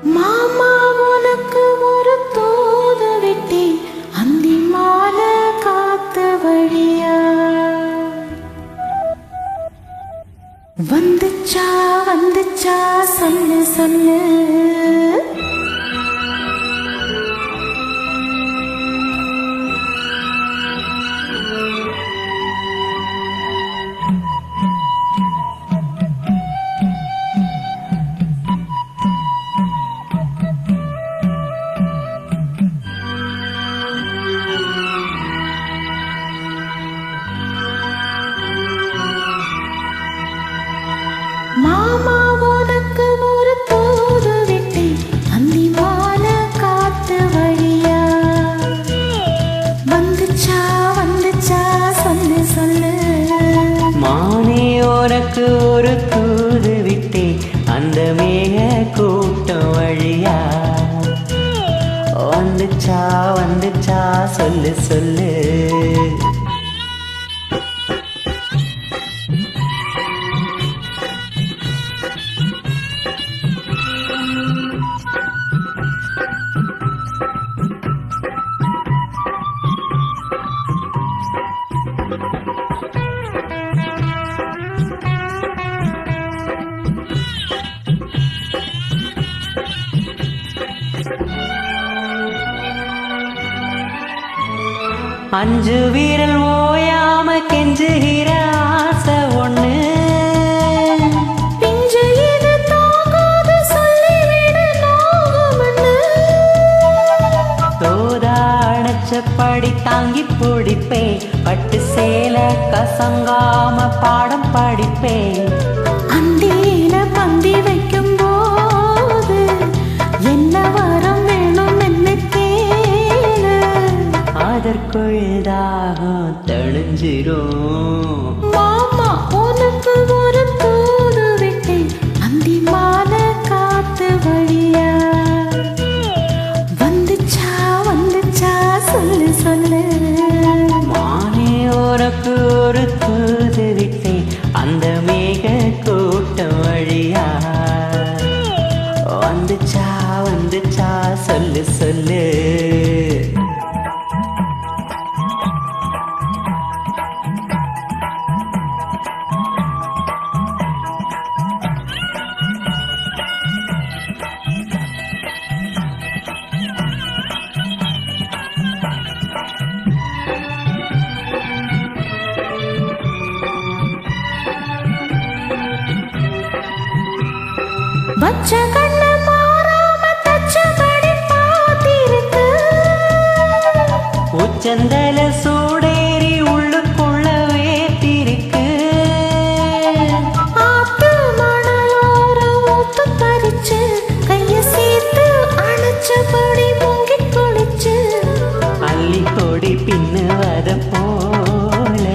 மாமா உனக்கு ஒரு தூது விட்டி அந்தி மாலை காத்து வழியா வந்துச்சா வந்துச்சா சொல்லு சொல்லு மாமா உனக்கு ஒரு தூது விட்டி அந்தி மாலை காத்து வழியா வந்துச்சா வந்துச்சா சொல்லு சொல்லு மானே உனக்கு ஒரு தூது விட்டே அந்த மேக கூட்டம் வழியா வந்துச்சா வந்துச்சா சொல்லு சொல்லு அஞ்சு வீரல் ஓயாம கெஞ்சுகிற ஆசை ஒண்ணு பிஞ்சு இது தாங்காது சொல்லிவிடு நாகமண்ணு தோதா அணைச்சபடி தாங்கி பிடிப்பேன் பட்டு சேலை கசங்காம பாடம் படிப்பேன் அந்தியில பந்தி வைக்கும் போது என்ன வரம் வேணும் என்ன கேளு அதற்குள் தாகம் தணிஞ்சிரும் மாமா உனக்கு ஒரு தூது விட்டி அந்தி மாலை காத்து வழியா வந்துச்சா வந்துச்சா சொல்லு சொல்லு மானே உனக்கு ஒரு தூது விட்டேன் அந்த மேக கூட்டம் வழியா வந்துச்சா வந்துச்சா சொல்லு சொல்லு பச்ச கண்ணு மாறாம தச்சபடி பாத்திருக்கு உச்சந்தல சூடேறி உள்ளுக்குள்ள வேத்திருக்கு ஆத்து மணலோர ஊத்து பறிச்சு கைய சேர்த்து அணைச்சபடி முங்கி குளிச்சு அள்ளி கொடி பின்னுவத போல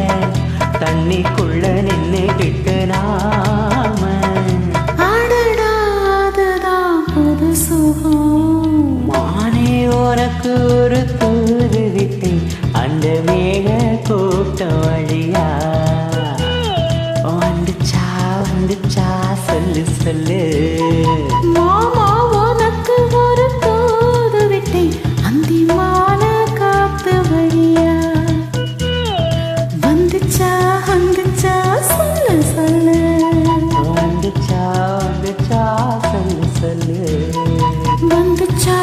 தண்ணிக்குள்ள நின்னு கிட்டு நாம மானே உனக்கு ஒரு தூது விட்டேன் அந்த மேக கூட்டம் வழியா வந்துச்சா வந்துச்சா சொல்லு சொல்லு மாமா உனக்கு ஒரு தூது விட்டி அந்தி மாலை காத்து வழியா வந்துச்சா வந்துச்சா சொல்லு சொல்லு வந்துச்சா வந்துச்சா சொல்லு சொல்லு வந்துச்சா